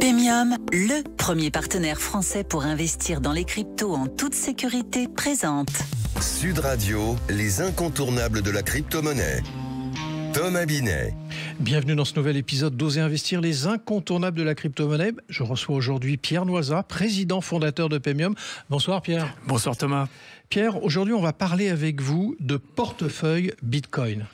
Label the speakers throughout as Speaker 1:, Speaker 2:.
Speaker 1: Pemium, le premier partenaire français pour investir dans les cryptos en toute sécurité, présente
Speaker 2: Sud Radio, les incontournables de la crypto-monnaie. Thomas Binet.
Speaker 3: Bienvenue dans ce nouvel épisode d'Oser investir, les incontournables de la crypto-monnaie. Je reçois aujourd'hui Pierre Noisat, président fondateur de Pemium. Bonsoir Pierre.
Speaker 4: Bonsoir Thomas.
Speaker 3: Pierre, aujourd'hui on va parler avec vous de portefeuille Bitcoin.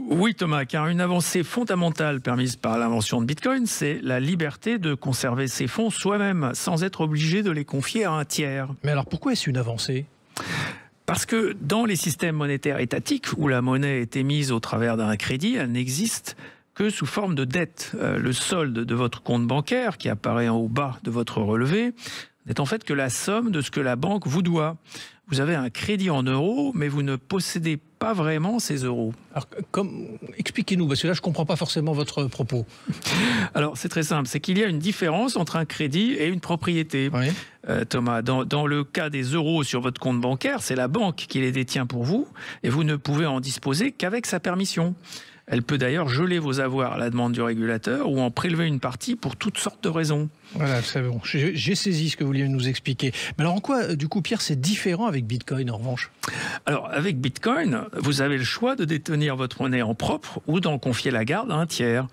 Speaker 4: Oui Thomas, car une avancée fondamentale permise par l'invention de Bitcoin, c'est la liberté de conserver ses fonds soi-même, sans être obligé de les confier à un tiers.
Speaker 3: Mais alors pourquoi est-ce une avancée ?
Speaker 4: Parce que dans les systèmes monétaires étatiques, où la monnaie est émise au travers d'un crédit, elle n'existe que sous forme de dette. Le solde de votre compte bancaire, qui apparaît en haut bas de votre relevé, n'est en fait que la somme de ce que la banque vous doit. Vous avez un crédit en euros, mais vous ne possédez pas vraiment ces euros.
Speaker 3: Alors, expliquez-nous, parce que là je ne comprends pas forcément votre propos.
Speaker 4: Alors c'est très simple, c'est qu'il y a une différence entre un crédit et une propriété.
Speaker 3: Oui.
Speaker 4: Thomas, dans le cas des euros sur votre compte bancaire, c'est la banque qui les détient pour vous, et vous ne pouvez en disposer qu'avec sa permission. Elle peut d'ailleurs geler vos avoirs à la demande du régulateur ou en prélever une partie pour toutes sortes de raisons.
Speaker 3: Voilà, c'est bon. J'ai saisi ce que vous vouliez nous expliquer. Mais alors en quoi, du coup, Pierre, c'est différent avec Bitcoin en revanche ?
Speaker 4: Alors avec Bitcoin, vous avez le choix de détenir votre monnaie en propre ou d'en confier la garde à un tiers.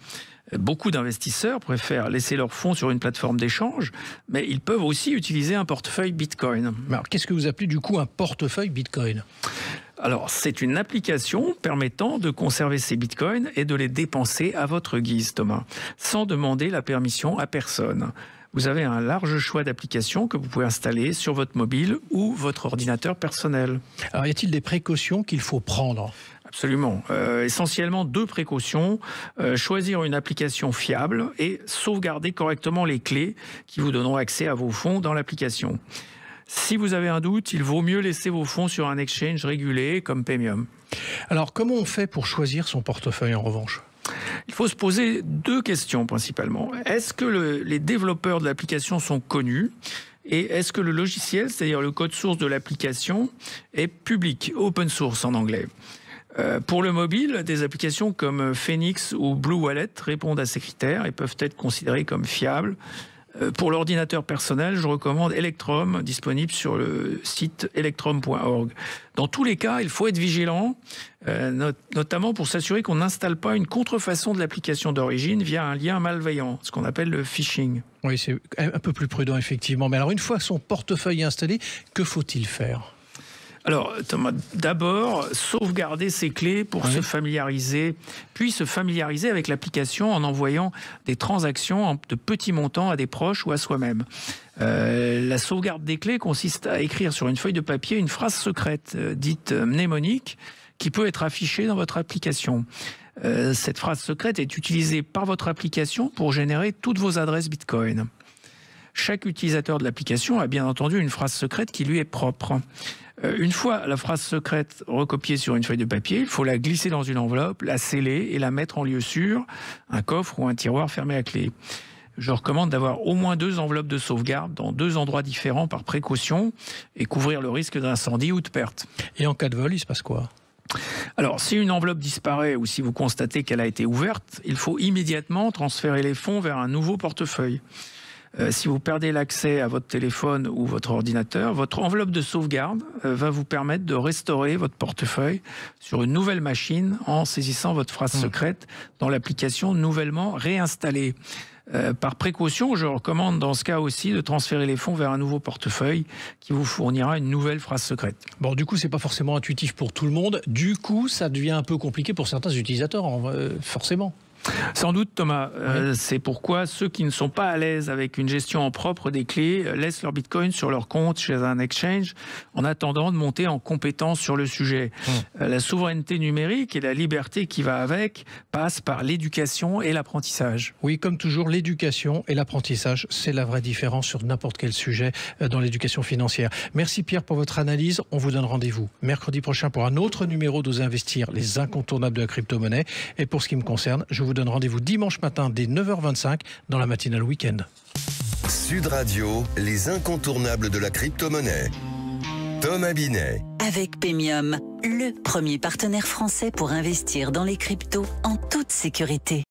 Speaker 4: Beaucoup d'investisseurs préfèrent laisser leurs fonds sur une plateforme d'échange, mais ils peuvent aussi utiliser un portefeuille Bitcoin.
Speaker 3: Mais alors qu'est-ce que vous appelez du coup un portefeuille Bitcoin ?
Speaker 4: Alors, c'est une application permettant de conserver ces bitcoins et de les dépenser à votre guise, Thomas, sans demander la permission à personne. Vous avez un large choix d'applications que vous pouvez installer sur votre mobile ou votre ordinateur personnel.
Speaker 3: Alors, y a-t-il des précautions qu'il faut prendre ?
Speaker 4: Absolument. Essentiellement 2 précautions. Choisir une application fiable et sauvegarder correctement les clés qui vous donneront accès à vos fonds dans l'application. Si vous avez un doute, il vaut mieux laisser vos fonds sur un exchange régulé comme Pemium.
Speaker 3: Alors, comment on fait pour choisir son portefeuille en revanche ?
Speaker 4: Il faut se poser 2 questions principalement. Est-ce que les développeurs de l'application sont connus ? Et est-ce que le logiciel, c'est-à-dire le code source de l'application, est public, open source en anglais ? Pour le mobile, des applications comme Phoenix ou Blue Wallet répondent à ces critères et peuvent être considérées comme fiables. Pour l'ordinateur personnel, je recommande Electrum, disponible sur le site electrum.org. Dans tous les cas, il faut être vigilant, notamment pour s'assurer qu'on n'installe pas une contrefaçon de l'application d'origine via un lien malveillant, ce qu'on appelle le phishing.
Speaker 3: Oui, c'est un peu plus prudent, effectivement. Mais alors, une fois son portefeuille est installé, que faut-il faire ?
Speaker 4: Alors, Thomas, d'abord, sauvegarder ses clés pour se familiariser, puis se familiariser avec l'application en envoyant des transactions de petits montants à des proches ou à soi-même. La sauvegarde des clés consiste à écrire sur une feuille de papier une phrase secrète, dite mnémonique, qui peut être affichée dans votre application. Cette phrase secrète est utilisée par votre application pour générer toutes vos adresses Bitcoin. Chaque utilisateur de l'application a bien entendu une phrase secrète qui lui est propre. Une fois la phrase secrète recopiée sur une feuille de papier, il faut la glisser dans une enveloppe, la sceller et la mettre en lieu sûr, un coffre ou un tiroir fermé à clé. Je recommande d'avoir au moins 2 enveloppes de sauvegarde dans 2 endroits différents par précaution et couvrir le risque d'incendie ou de perte.
Speaker 3: Et en cas de vol, il se passe quoi ?
Speaker 4: Alors, si une enveloppe disparaît ou si vous constatez qu'elle a été ouverte, il faut immédiatement transférer les fonds vers un nouveau portefeuille. Si vous perdez l'accès à votre téléphone ou votre ordinateur, votre enveloppe de sauvegarde va vous permettre de restaurer votre portefeuille sur une nouvelle machine en saisissant votre phrase secrète dans l'application nouvellement réinstallée. Par précaution, je recommande dans ce cas aussi de transférer les fonds vers un nouveau portefeuille qui vous fournira une nouvelle phrase secrète.
Speaker 3: Bon, du coup, c'est pas forcément intuitif pour tout le monde. Du coup, ça devient un peu compliqué pour certains utilisateurs, forcément.
Speaker 4: Sans doute, Thomas. C'est pourquoi ceux qui ne sont pas à l'aise avec une gestion en propre des clés laissent leur bitcoin sur leur compte chez un exchange en attendant de monter en compétence sur le sujet. La souveraineté numérique et la liberté qui va avec passent par l'éducation et l'apprentissage.
Speaker 3: Oui, comme toujours, l'éducation et l'apprentissage, c'est la vraie différence sur n'importe quel sujet dans l'éducation financière. Merci Pierre pour votre analyse. On vous donne rendez-vous mercredi prochain pour un autre numéro d'Oser investir, les incontournables de la crypto-monnaie. Et pour ce qui me concerne, je vous donne rendez-vous dimanche matin dès 9h25 dans la matinale week-end.
Speaker 2: Sud Radio, les incontournables de la crypto-monnaie. Thomas Binet.
Speaker 1: Avec Pemium, le premier partenaire français pour investir dans les cryptos en toute sécurité.